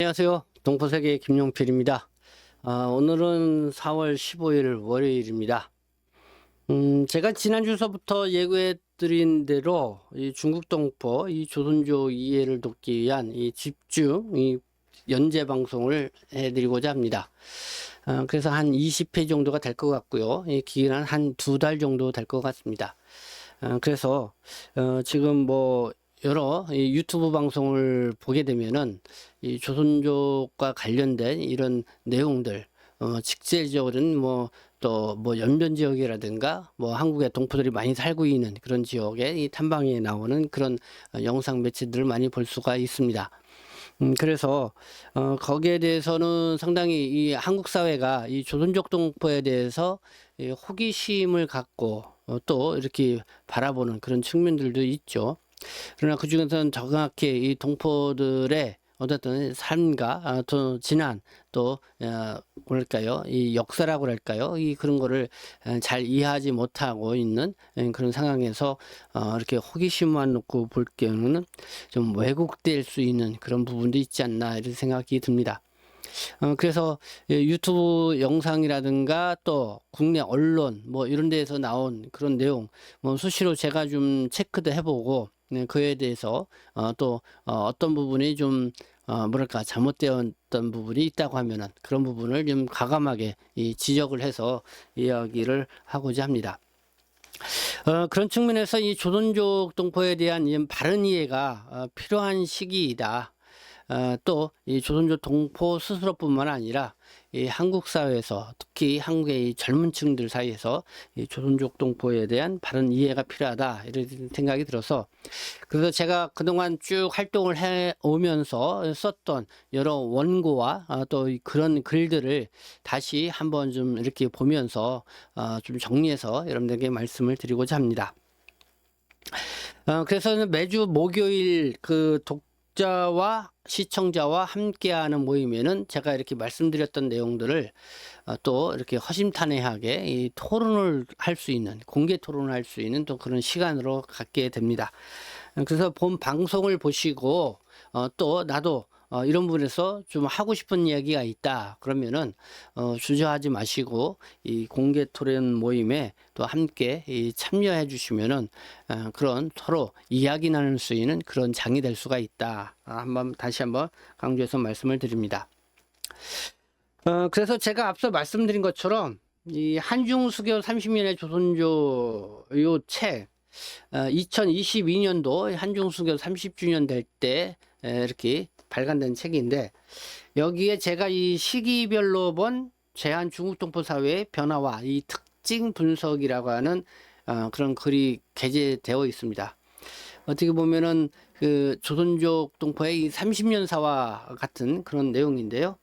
안녕하세요. 동포세계 김용필입니다. 오늘은 4월 15일 월요일입니다. 제가 지난주서부터 예고해 드린 대로 이 중국 동포, 이 조선족 이해를 돕기 위한 이 집중 이 연재 방송을 해드리고자 합니다. 그래서 한 20회 정도가 될 것 같고요. 이 기간은 한 2달 정도 될 것 같습니다. 그래서 지금 뭐 여러 이 유튜브 방송을 보게 되면은 이 조선족과 관련된 이런 내용들, 직접적으로는 뭐 또 뭐 연변 지역이라든가 뭐 한국의 동포들이 많이 살고 있는 그런 지역에 이 탐방에 나오는 그런 영상 매체들을 많이 볼 수가 있습니다. 그래서 거기에 대해서는 상당히 이 한국 사회가 이 조선족 동포에 대해서 이 호기심을 갖고 또 이렇게 바라보는 그런 측면들도 있죠. 그러나 그중에서는 정확히 이 동포들의 어떤 삶과 또 지난 또 뭐랄까요, 이 역사라고 할까요, 이 그런 거를 잘 이해하지 못하고 있는 그런 상황에서 이렇게 호기심만 놓고 볼 경우는 좀 왜곡될 수 있는 그런 부분도 있지 않나 이런 생각이 듭니다. 그래서 유튜브 영상이라든가 또 국내 언론 뭐 이런 데에서 나온 그런 내용 뭐 수시로 제가 좀 체크도 해보고 그에 대해서 또 어떤 부분이 좀 뭐랄까 잘못되었던 부분이 있다고 하면은 그런 부분을 좀 과감하게 이 지적을 해서 이야기를 하고자 합니다. 그런 측면에서 이 조선족 동포에 대한 이 바른 이해가 필요한 시기이다. 또 이 조선족 동포 스스로뿐만 아니라 이 한국 사회에서 특히 한국의 이 젊은 층들 사이에서 이 조선족 동포에 대한 바른 이해가 필요하다 이런 생각이 들어서, 그래서 제가 그동안 쭉 활동을 해 오면서 썼던 여러 원고와 또 그런 글들을 다시 한번 좀 이렇게 보면서 좀 정리해서 여러분들에게 말씀을 드리고자 합니다. 그래서 매주 목요일 그 독자와 시청자와 함께하는 모임에는 제가 이렇게 말씀드렸던 내용들을 또 이렇게 허심탄회하게 이 토론을 할 수 있는, 공개 토론을 할 수 있는 또 그런 시간으로 갖게 됩니다. 그래서 본 방송을 보시고 또 나도 이런 부분에서 좀 하고 싶은 이야기가 있다 그러면은 주저하지 마시고 이 공개 토론 모임에 또 함께 참여해 주시면은 그런 서로 이야기 나눌 수 있는 그런 장이 될 수가 있다. 다시 한번 강조해서 말씀을 드립니다. 그래서 제가 앞서 말씀드린 것처럼 이 한중수교 30년의 조선조 요 책, 2022년도 한중수교 30주년 될 때 이렇게 발간된 책인데, 여기에 제가 이 시기별로 본 제한 중국 동포 사회의 변화와 이 특징 분석이라고 하는 그런 글이 게재되어 있습니다. 어떻게 보면은 그 조선족 동포의 이 30년사와 같은 그런 내용인데요.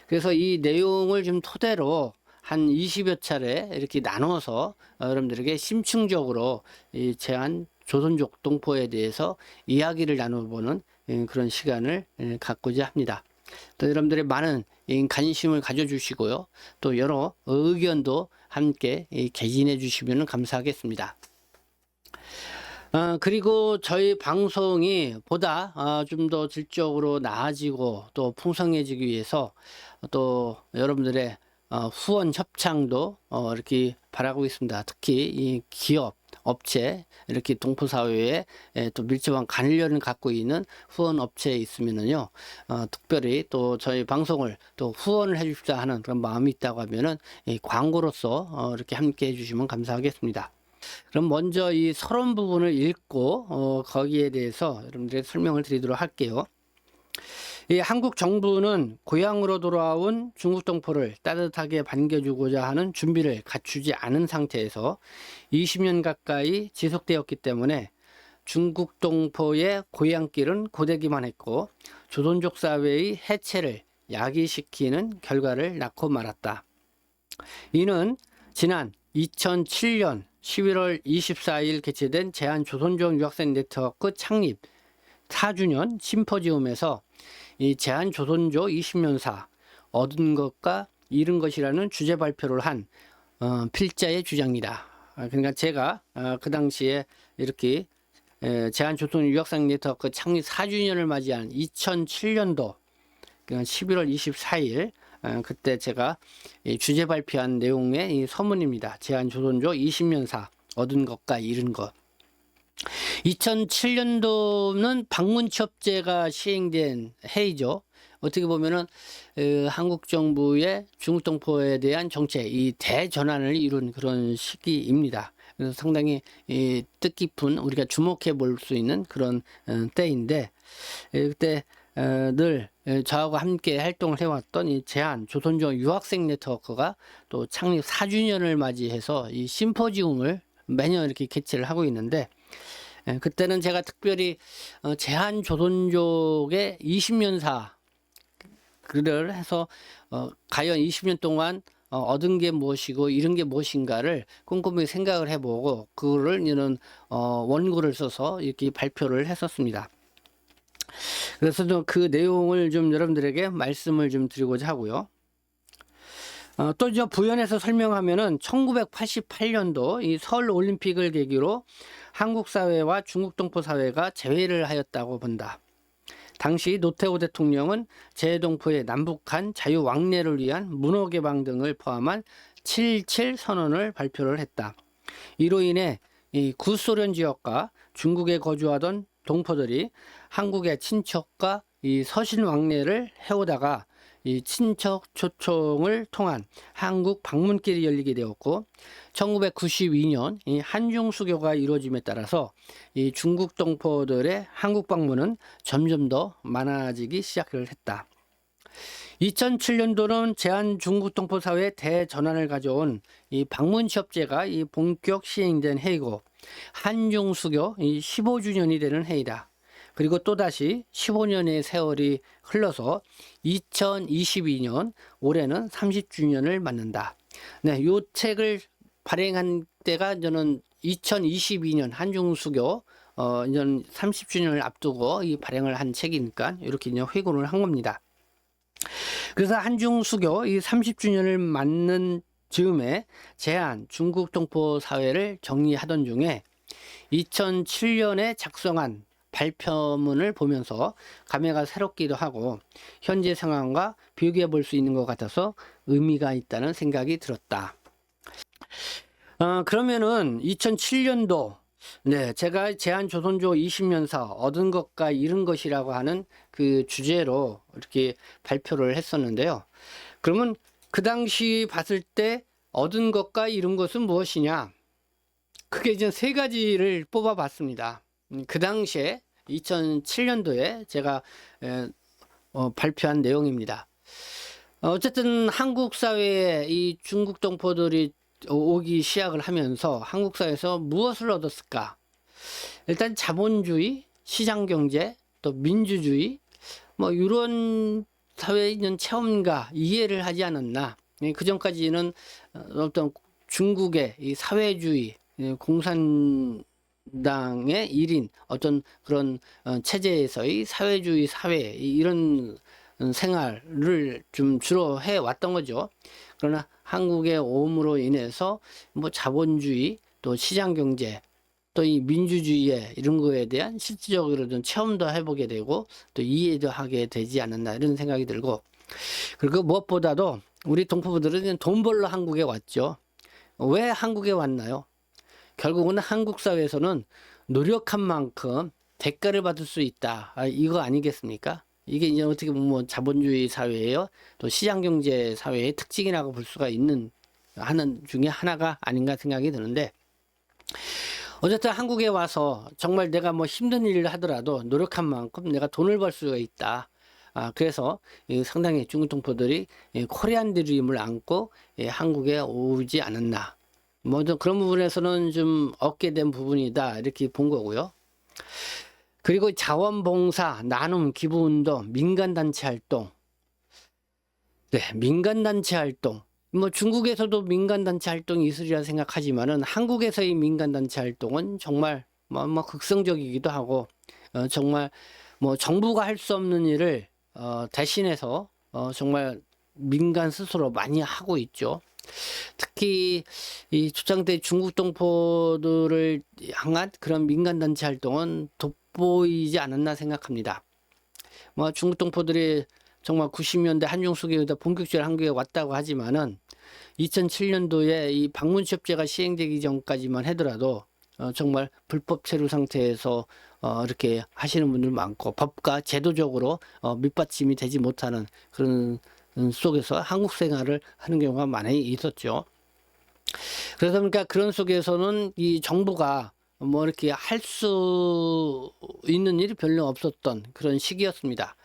그래서 이 내용을 좀 토대로 한 20여 차례 이렇게 나눠서 여러분들에게 심층적으로 이 제한 조선족 동포에 대해서 이야기를 나눠보는 그런 시간을 갖고자 합니다. 또 여러분들의 많은 관심을 가져주시고요. 또 여러 의견도 함께 개진해 주시면 감사하겠습니다. 그리고 저희 방송이 보다 좀 더 질적으로 나아지고 또 풍성해지기 위해서 또 여러분들의 후원 협찬도 이렇게 바라고 있습니다. 특히 이 기업, 업체, 이렇게 동포사회에 또 밀접한 관련을 갖고 있는 후원 업체에 있으면은요, 특별히 또 저희 방송을 또 후원을 해주십사 하는 그런 마음이 있다고 하면은 이 광고로서 이렇게 함께 해주시면 감사하겠습니다. 그럼 먼저 이 서론 부분을 읽고 거기에 대해서 여러분들에게 설명을 드리도록 할게요. 이 한국 정부는 고향으로 돌아온 중국 동포를 따뜻하게 반겨주고자 하는 준비를 갖추지 않은 상태에서 20년 가까이 지속되었기 때문에 중국 동포의 고향길은 고되기만 했고 조선족 사회의 해체를 야기시키는 결과를 낳고 말았다. 이는 지난 2007년 11월 24일 개최된 제한조선족 유학생 네트워크 창립 4주년 심포지움에서 이 제한조선족 20년사 얻은 것과 잃은 것이라는 주제 발표를 한 필자의 주장이다. 그러니까 제가 그 당시에 이렇게 제한조선족 유학생 네트워크 창립 4주년을 맞이한 2007년도 11월 24일 그때 제가 이 주제 발표한 내용의 이 서문입니다. 제한조선조 20년사 얻은 것과 잃은 것. 2007년도는 방문취업제가 시행된 해이죠. 어떻게 보면은 한국 정부의 중국 동포에 대한 정책 이 대전환을 이룬 그런 시기입니다. 그래서 상당히 뜻깊은 우리가 주목해 볼 수 있는 그런 때인데 그때 늘 저하고 함께 활동을 해왔던 이 제한 조선족 유학생 네트워크가 또 창립 4주년을 맞이해서 이 심포지움을 매년 이렇게 개최를 하고 있는데 그때는 제가 특별히 제한 조선족의 20년사 글을 해서 과연 20년 동안 얻은 게 무엇이고 잃은 게 무엇인가를 꼼꼼히 생각을 해보고 그거를 이런 원고를 써서 이렇게 발표를 했었습니다. 그래서 좀 그 내용을 좀 여러분들에게 말씀을 좀 드리고자 하고요. 또 저 부연해서 설명하면은 1988년도 이 서울 올림픽을 계기로 한국 사회와 중국 동포 사회가 재회를 하였다고 본다. 당시 노태우 대통령은 재동포의 남북한 자유 왕래를 위한 문호 개방 등을 포함한 7.7 선언을 발표를 했다. 이로 인해 이 구소련 지역과 중국에 거주하던 동포들이 한국의 친척과 이 서신 왕래를 해오다가 이 친척 초청을 통한 한국 방문길이 열리게 되었고 1992년 이 한중 수교가 이루어짐에 따라서 이 중국 동포들의 한국 방문은 점점 더 많아지기 시작을 했다. 2007년도는 제한 중국 동포 사회의 대전환을 가져온 이 방문 취업제가 이 본격 시행된 해이고 한중 수교 이 15주년이 되는 해이다. 그리고 또다시 15년의 세월이 흘러서 2022년 올해는 30주년을 맞는다. 네, 요 책을 발행한 때가 저는 2022년 한중수교 이전 30주년을 앞두고 이 발행을 한 책이니까 이렇게 이제 회고를 한 겁니다. 그래서 한중수교 이 30주년을 맞는 즈음에 제한 중국 동포 사회를 정리하던 중에 2007년에 작성한 발표문을 보면서 감회가 새롭기도 하고 현재 상황과 비교해 볼 수 있는 것 같아서 의미가 있다는 생각이 들었다. 그러면은 2007년도 네, 제가 제한조선조 20년사 얻은 것과 잃은 것이라고 하는 그 주제로 이렇게 발표를 했었는데요. 그러면 그 당시 봤을 때 얻은 것과 잃은 것은 무엇이냐? 크게 이제 세 가지를 뽑아 봤습니다. 그 당시에 2007년도에 제가 발표한 내용입니다. 어쨌든 한국 사회에 이 중국 동포들이 오기 시작을 하면서 한국 사회에서 무엇을 얻었을까? 일단 자본주의, 시장경제, 또 민주주의, 뭐 이런 사회에 있는 체험과 이해를 하지 않았나? 그 전까지는 어떤 중국의 이 사회주의, 공산당의 일인 어떤 그런 체제에서의 사회주의 사회 이런 생활을 좀 주로 해 왔던 거죠. 그러나 한국의 오음으로 인해서 뭐 자본주의 또 시장경제 또 이 민주주의 이런 거에 대한 실질적으로 좀 체험도 해보게 되고 또 이해도 하게 되지 않았나 이런 생각이 들고 그리고 무엇보다도 우리 동포분들은 돈 벌러 한국에 왔죠. 왜 한국에 왔나요? 결국은 한국 사회에서는 노력한 만큼 대가를 받을 수 있다. 이거 아니겠습니까? 이게 이제 어떻게 보면 뭐 자본주의 사회예요. 또 시장경제 사회의 특징이라고 볼 수가 있는 하는 중에 하나가 아닌가 생각이 드는데 어쨌든 한국에 와서 정말 내가 뭐 힘든 일을 하더라도 노력한 만큼 내가 돈을 벌 수가 있다. 그래서 상당히 중국 동포들이 코리안 드림을 안고 한국에 오지 않았나. 뭐 그런 부분에서는 좀 얻게 된 부분이다 이렇게 본 거고요. 그리고 자원봉사, 나눔, 기부운동, 민간단체 활동. 네, 민간단체 활동. 뭐 중국에서도 민간단체 활동이 있으리라 생각하지만은 한국에서의 민간단체 활동은 정말 뭐 극성적이기도 하고 정말 뭐 정부가 할 수 없는 일을 대신해서 정말 민간 스스로 많이 하고 있죠. 특히 이 초창기 중국 동포들을 향한 그런 민간단체 활동은 돋보이지 않았나 생각합니다. 뭐 중국 동포들이 정말 90년대 한중수교가 본격적으로 한국에 왔다고 하지만은 2007년도에 이 방문취업제가 시행되기 전까지만 하더라도 정말 불법 체류 상태에서 이렇게 하시는 분들 많고 법과 제도적으로 밑받침이 되지 못하는 그런 속에서 한국 생활을 하는 경우가 많이 있었죠. 그래서 그러니까 그런 속에서는 이 정부가 뭐 이렇게 할 수 있는 일이 별로 없었던 그런 시기였습니다.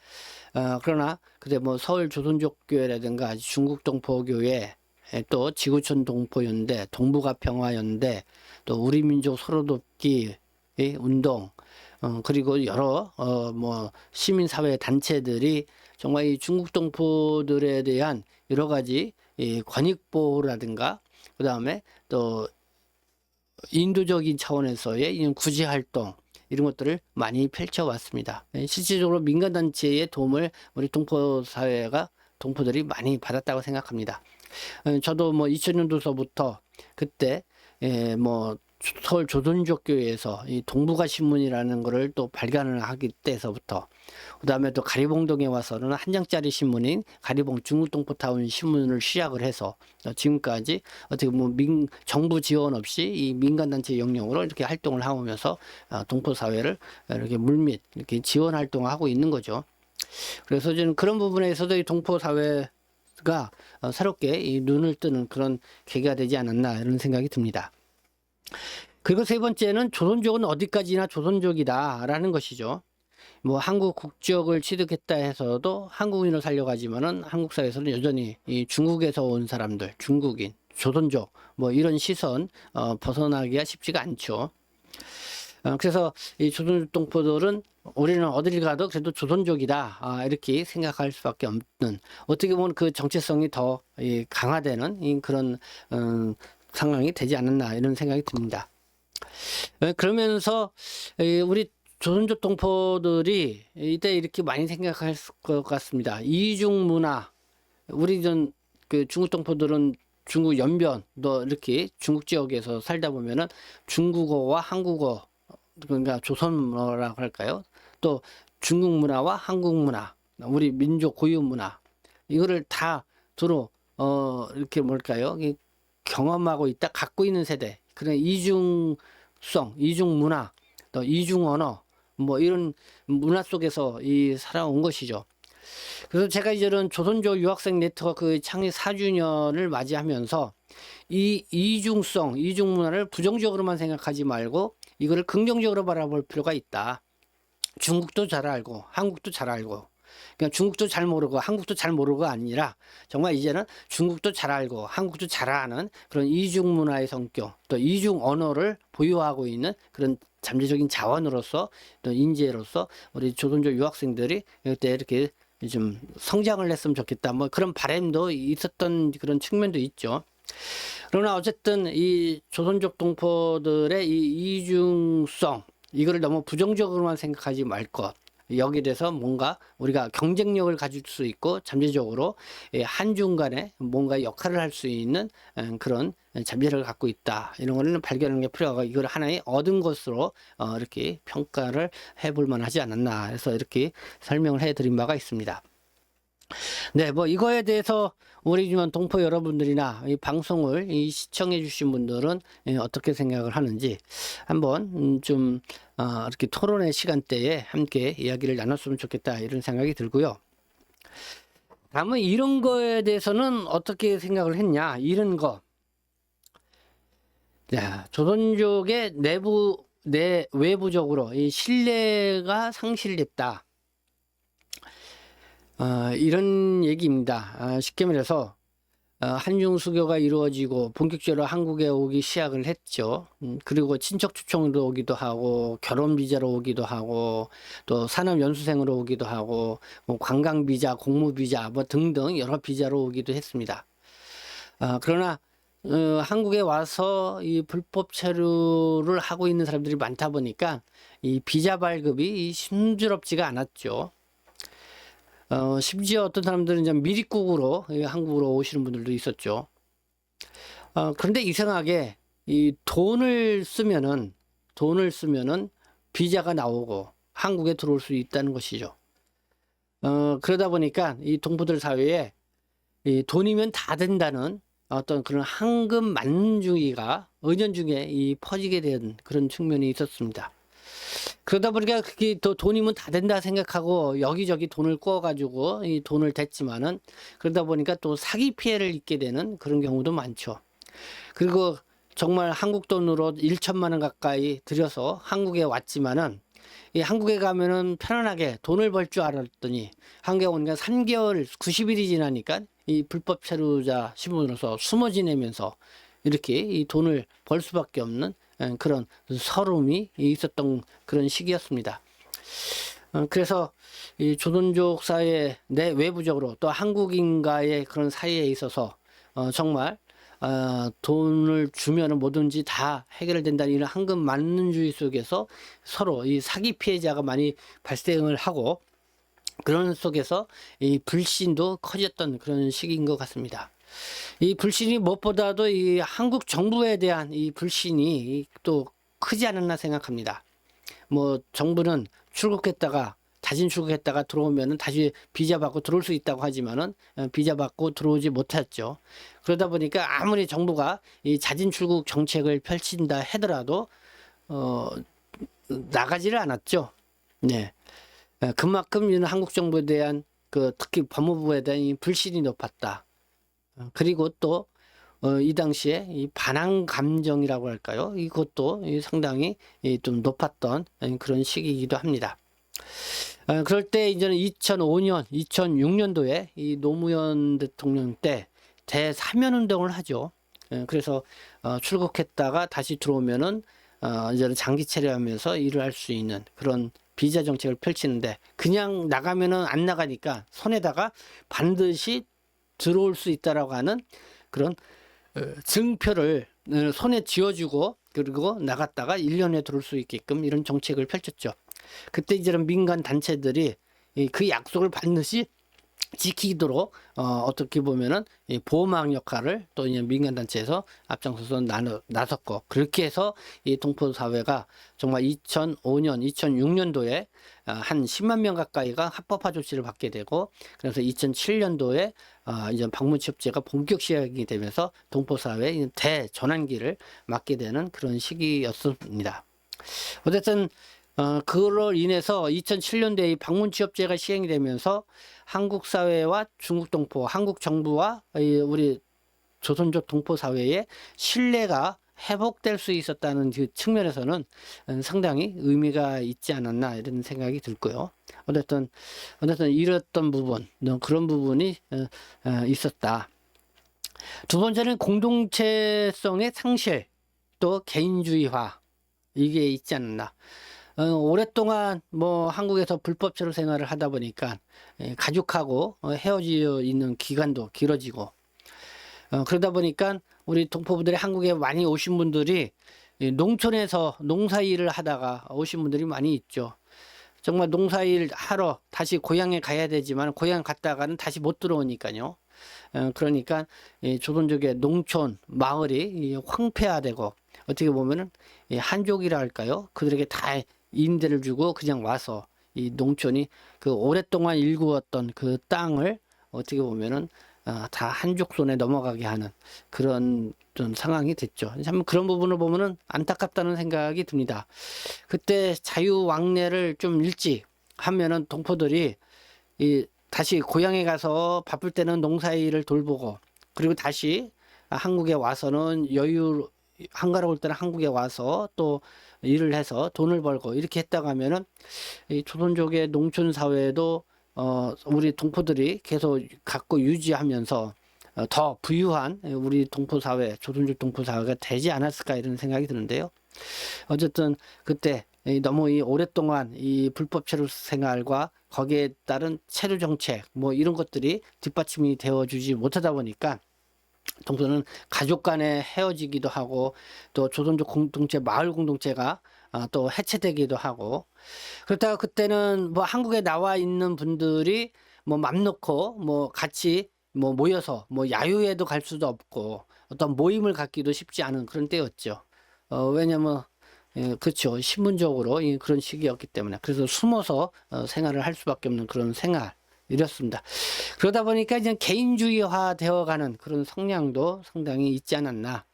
그러나 그때 뭐 서울 조선족교회라든가 중국 동포교회, 또 지구촌 동포연대, 동북아 평화연대, 또 우리 민족 서로돕기 운동, 그리고 여러 뭐 시민사회 단체들이 정말 이 중국 동포들에 대한 여러 가지 이 권익보호라든가 그 다음에 또 인도적인 차원에서의 이런 구제활동 이런 것들을 많이 펼쳐왔습니다. 실질적으로 민간단체의 도움을 우리 동포사회가 동포들이 많이 받았다고 생각합니다. 저도 뭐 2000년도서부터 그때 뭐 서울 조선족교회에서 이 동북아 신문이라는 거를 또 발간을 하기 때서부터 그다음에 또 가리봉동에 와서는 한 장짜리 신문인 가리봉 중국동포타운 신문을 시작을 해서 지금까지 어떻게 보면 정부 지원 없이 이 민간단체 영역으로 이렇게 활동을 하면서 동포사회를 이렇게 물밑 이렇게 지원 활동을 하고 있는 거죠. 그래서 저는 그런 부분에서도 이 동포사회가 새롭게 이 눈을 뜨는 그런 계기가 되지 않았나 이런 생각이 듭니다. 그리고 세 번째는 조선족은 어디까지나 조선족이다라는 것이죠. 뭐 한국 국적을 취득했다 해서도 한국인으로 살려가지만은 한국 사회에서는 여전히 이 중국에서 온 사람들, 중국인, 조선족 뭐 이런 시선 벗어나기가 쉽지가 않죠. 그래서 이 조선족 동포들은 우리는 어딜 가도 그래도 조선족이다 이렇게 생각할 수밖에 없는 어떻게 보면 그 정체성이 더 강화되는 그런 상황이 되지 않았나 이런 생각이 듭니다. 그러면서 우리 조선족 동포들이 이때 이렇게 많이 생각할 것 같습니다. 이중 문화, 우리 그 중국 동포들은 중국 연변, 또 이렇게 중국 지역에서 살다 보면은 중국어와 한국어, 그러니까 조선문화라고 할까요? 또 중국 문화와 한국 문화, 우리 민족 고유 문화, 이거를 다 두루 이렇게 뭘까요? 경험하고 있다, 갖고 있는 세대, 그런 이중성, 이중 문화, 또 이중 언어, 뭐 이런 문화 속에서 살아온 것이죠. 그래서 제가 이제는 조선족 유학생 네트워크 창립 4주년을 맞이하면서 이 이중성, 이중 문화를 부정적으로만 생각하지 말고 이거를 긍정적으로 바라볼 필요가 있다. 중국도 잘 알고 한국도 잘 알고 그러니까 중국도 잘 모르고 한국도 잘 모르고가 아니라 정말 이제는 중국도 잘 알고 한국도 잘 아는 그런 이중 문화의 성격 또 이중 언어를 보유하고 있는 그런 잠재적인 자원으로서 또 인재로서 우리 조선족 유학생들이 이때 이렇게 좀 성장을 했으면 좋겠다 뭐 그런 바람도 있었던 그런 측면도 있죠. 그러나 어쨌든 이 조선족 동포들의 이 이중성 이거를 너무 부정적으로만 생각하지 말 것. 여기에 대해서 뭔가 우리가 경쟁력을 가질 수 있고 잠재적으로 한중 간에 뭔가 역할을 할 수 있는 그런 잠재력을 갖고 있다. 이런 거는 발견하는 게 필요하고 이걸 하나의 얻은 것으로 이렇게 평가를 해볼 만하지 않았나 해서 이렇게 설명을 해드린 바가 있습니다. 네, 뭐 이거에 대해서 우리 주변 동포 여러분들이나 이 방송을 시청해 주신 분들은 어떻게 생각을 하는지 한번 좀 이렇게 토론의 시간대에 함께 이야기를 나눴으면 좋겠다 이런 생각이 들고요. 다음은 이런 거에 대해서는 어떻게 생각을 했냐 이런 거. 자, 조선족의 외부적으로 이 신뢰가 상실됐다. 이런 얘기입니다. 쉽게 말해서 한중 수교가 이루어지고 본격적으로 한국에 오기 시작을 했죠. 그리고 친척 초청으로 오기도 하고 결혼 비자로 오기도 하고 또 산업 연수생으로 오기도 하고 뭐 관광 비자, 공무 비자 뭐 등등 여러 비자로 오기도 했습니다. 그러나 한국에 와서 이 불법 체류를 하고 있는 사람들이 많다 보니까 이 비자 발급이 힘들었지가 않았죠. 심지어 어떤 사람들은 이제 미리국으로 한국으로 오시는 분들도 있었죠. 그런데 이상하게 이 돈을 쓰면은 비자가 나오고 한국에 들어올 수 있다는 것이죠. 그러다 보니까 이 동포들 사회에 이 돈이면 다 된다는 어떤 그런 황금 만능주의가 은연중에 이 퍼지게 된 그런 측면이 있었습니다. 그러다 보니까 그게 또 돈이면 다 된다 생각하고 여기저기 돈을 꿔가지고 이 돈을 댔지만은 그러다 보니까 또 사기 피해를 입게 되는 그런 경우도 많죠. 그리고 정말 한국 돈으로 1천만 원 가까이 들여서 한국에 왔지만은 이 한국에 가면은 편안하게 돈을 벌 줄 알았더니 한국에 오니까 3개월 90일이 지나니까 이 불법 체류자 신분으로서 숨어 지내면서 이렇게 이 돈을 벌 수밖에 없는 그런 서름이 있었던 그런 시기였습니다. 그래서 이 조선족 사회 내 외부적으로 또 한국인과의 그런 사이에 있어서 정말 돈을 주면은 뭐든지 다 해결된다는 이런 황금 만능주의 속에서 서로 이 사기 피해자가 많이 발생을 하고 그런 속에서 이 불신도 커졌던 그런 시기인 것 같습니다. 이 불신이 무엇보다도 이 한국 정부에 대한 이 불신이 또 크지 않았나 생각합니다. 뭐 정부는 출국했다가 자진 출국했다가 들어오면은 다시 비자 받고 들어올 수 있다고 하지만은 비자 받고 들어오지 못했죠. 그러다 보니까 아무리 정부가 이 자진 출국 정책을 펼친다 하더라도 나가지를 않았죠. 네. 그만큼 이는 한국 정부에 대한 특히 법무부에 대한 이 불신이 높았다. 그리고 또 이 당시에 이 반항 감정이라고 할까요? 이것도 상당히 좀 높았던 그런 시기이기도 합니다. 그럴 때 이제는 2005년, 2006년도에 이 노무현 대통령 때 대사면 운동을 하죠. 그래서 출국했다가 다시 들어오면은 이제는 장기 체류하면서 일을 할 수 있는 그런 비자 정책을 펼치는데 그냥 나가면은 안 나가니까 손에다가 반드시 들어올 수 있다라고 하는 그런 증표를 손에 쥐어주고 그리고 나갔다가 1년에 들어올 수 있게끔 이런 정책을 펼쳤죠. 그때 이제는 민간 단체들이 그 약속을 반드시 지키도록 어떻게 보면은 보호막 역할을 또 이제 민간 단체에서 앞장서서 나섰고 그렇게 해서 이 동포 사회가 정말 2005년, 2006년도에 한 10만 명 가까이가 합법화 조치를 받게 되고 그래서 2007년도에 이제 방문 취업제가 본격 시작이 되면서 동포 사회의 대전환기를 맞게 되는 그런 시기였습니다. 어쨌든 그로 인해서 2007년도에 방문 취업제가 시행이 되면서 한국 사회와 중국 동포, 한국 정부와 우리 조선족 동포 사회의 신뢰가 회복될 수 있었다는 그 측면에서는 상당히 의미가 있지 않았나 이런 생각이 들고요. 어쨌든 이랬던 부분, 그런 부분이 있었다. 두 번째는 공동체성의 상실, 또 개인주의화 이게 있지 않나. 오랫동안 뭐 한국에서 불법 체류 생활을 하다 보니까 가족하고 헤어져 있는 기간도 길어지고 그러다 보니까 우리 동포분들이 한국에 많이 오신 분들이 농촌에서 농사일을 하다가 오신 분들이 많이 있죠. 정말 농사일 하러 다시 고향에 가야 되지만 고향 갔다가는 다시 못 들어오니까요. 그러니까 조선족의 농촌 마을이 황폐화되고 어떻게 보면은 한족이라 할까요? 그들에게 다 임대를 주고 그냥 와서 이 농촌이 그 오랫동안 일구었던 그 땅을 어떻게 보면은 다 한족 손에 넘어가게 하는 그런 좀 상황이 됐죠. 참 그런 부분을 보면은 안타깝다는 생각이 듭니다. 그때 자유왕래를 좀 일찍 하면은 동포들이 다시 고향에 가서 바쁠 때는 농사일을 돌보고 그리고 다시 한국에 와서는 한가로울 때는 한국에 와서 또 일을 해서 돈을 벌고 이렇게 했다고 하면은 이 조선족의 농촌 사회도 우리 동포들이 계속 갖고 유지하면서 더 부유한 우리 동포 사회, 조선족 동포 사회가 되지 않았을까 이런 생각이 드는데요. 어쨌든 그때 너무 오랫동안 이 불법 체류 생활과 거기에 따른 체류 정책 뭐 이런 것들이 뒷받침이 되어 주지 못하다 보니까 동서는 가족 간에 헤어지기도 하고 또 조선족 공동체 마을 공동체가 또 해체되기도 하고 그렇다가 그때는 뭐 한국에 나와 있는 분들이 뭐 맘 놓고 뭐 같이 뭐 모여서 뭐 야유회도 갈 수도 없고 어떤 모임을 갖기도 쉽지 않은 그런 때였죠. 왜냐면 그렇죠. 신분적으로 그런 시기였기 때문에 그래서 숨어서 생활을 할 수밖에 없는 그런 생활 이렇습니다. 그러다 보니까 이제 개인주의화 되어가는 그런 성향도 상당히 있지 않았나.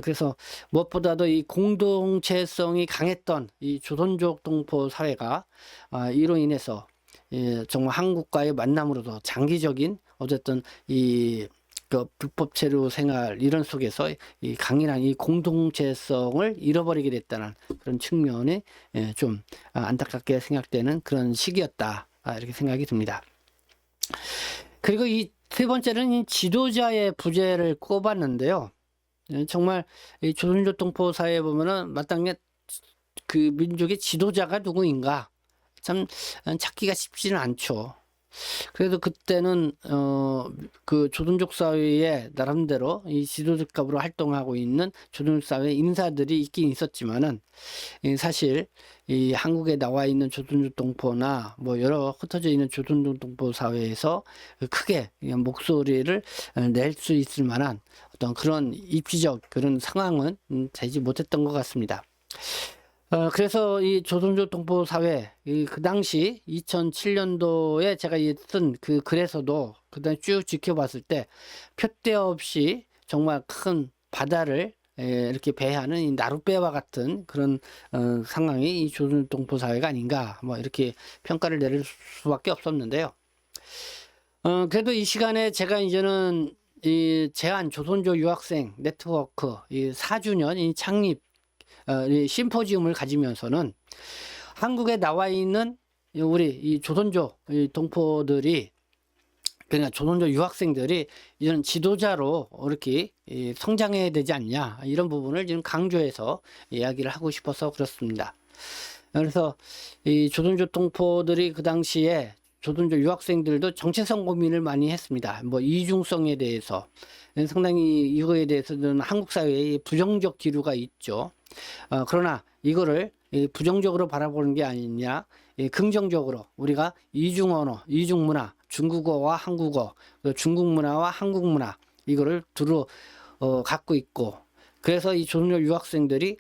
그래서 무엇보다도 이 공동체성이 강했던 이 조선족 동포 사회가 이로 인해서 정말 한국과의 만남으로도 장기적인 어쨌든 그 불법 체류 생활 이런 속에서 이 강인한 이 공동체성을 잃어버리게 됐다는 그런 측면이 좀 안타깝게 생각되는 그런 시기였다. 이렇게 생각이 듭니다. 그리고 이 세 번째는 이 지도자의 부재를 꼽았는데요. 정말 이 조선족 동포 사회에 보면은 마땅히 그 민족의 지도자가 누구인가 참 찾기가 쉽지는 않죠. 그래도 그때는 그 조선족 사회에 나름대로 이 지도자급으로 활동하고 있는 조선족 사회 인사들이 있긴 있었지만은 사실 이 한국에 나와 있는 조선족 동포나 뭐 여러 흩어져 있는 조선족 동포 사회에서 크게 목소리를 낼 수 있을 만한 어떤 그런 입지적 그런 상황은 되지 못했던 것 같습니다. 그래서 이 조선족 동포 사회, 그 당시 2007년도에 제가 쓴 그 글에서도 그다음 쭉 지켜봤을 때 표대 없이 정말 큰 바다를 이렇게 배하는 이 나룻배와 같은 그런 상황이 이 조선족 동포 사회가 아닌가 뭐 이렇게 평가를 내릴 수밖에 없었는데요. 그래도 이 시간에 제가 이제는 이 제한 조선족 유학생 네트워크 이 4주년 이 창립 이 심포지움을 가지면서는 한국에 나와 있는 우리 이 조선족 이 동포들이 그러니까 조선족 유학생들이 이런 지도자로 이렇게 성장해야 되지 않냐 이런 부분을 지금 강조해서 이야기를 하고 싶어서 그렇습니다. 그래서 이 조선족 동포들이 그 당시에 조선족 유학생들도 정체성 고민을 많이 했습니다. 뭐 이중성에 대해서 상당히 이거에 대해서는 한국 사회에 부정적 기류가 있죠. 그러나 이거를 부정적으로 바라보는 게 아니냐, 긍정적으로 우리가 이중 언어, 이중 문화, 중국어와 한국어, 중국 문화와 한국 문화 이거를 두루 갖고 있고, 그래서 이 조선족 유학생들이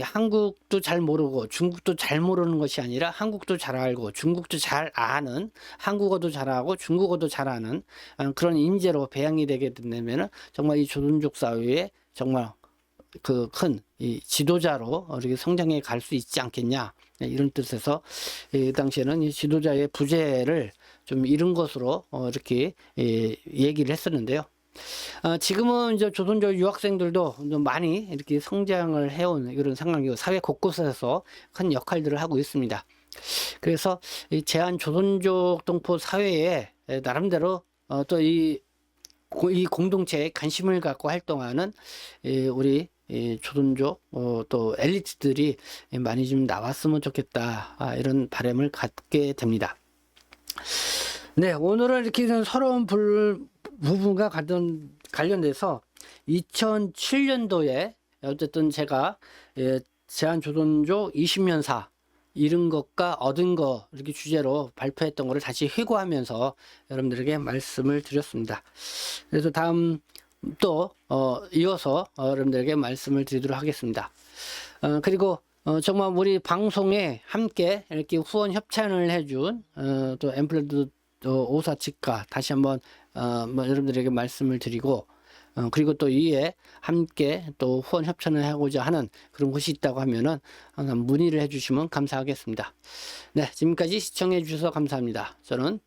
한국도 잘 모르고 중국도 잘 모르는 것이 아니라 한국도 잘 알고 중국도 잘 아는, 한국어도 잘하고 중국어도 잘 아는 그런 인재로 배양이 되게 된다면은 정말 이 조선족 사회에 정말 그 큰 이 지도자로 이렇게 성장해 갈 수 있지 않겠냐 이런 뜻에서 이 당시에는 이 지도자의 부재를 좀 잃은 것으로 이렇게 얘기를 했었는데요. 지금은 이제 조선족 유학생들도 좀 많이 이렇게 성장을 해온 이런 상황이고 사회 곳곳에서 큰 역할들을 하고 있습니다. 그래서 이 제한 조선족 동포 사회에 나름대로 또 이 공동체에 관심을 갖고 활동하는 우리 조선족 또 엘리트들이 많이 좀 나왔으면 좋겠다 이런 바람을 갖게 됩니다. 네, 오늘은 이렇게 서러운 부분과 관련돼서 2007년도에 어쨌든 제가 제한 조선족 20년사 잃은 것과 얻은 것 이렇게 주제로 발표했던 것을 다시 회고하면서 여러분들에게 말씀을 드렸습니다. 그래서 다음 또 이어서 여러분들에게 말씀을 드리도록 하겠습니다. 그리고 정말 우리 방송에 함께 이렇게 후원 협찬을 해준 또 앰플레드 오사치카 다시 한번 뭐 여러분들에게 말씀을 드리고 그리고 또 이에 함께 또 후원 협찬을 하고자 하는 그런 곳이 있다고 하면은 항상 문의를 해주시면 감사하겠습니다. 네, 지금까지 시청해 주셔서 감사합니다. 저는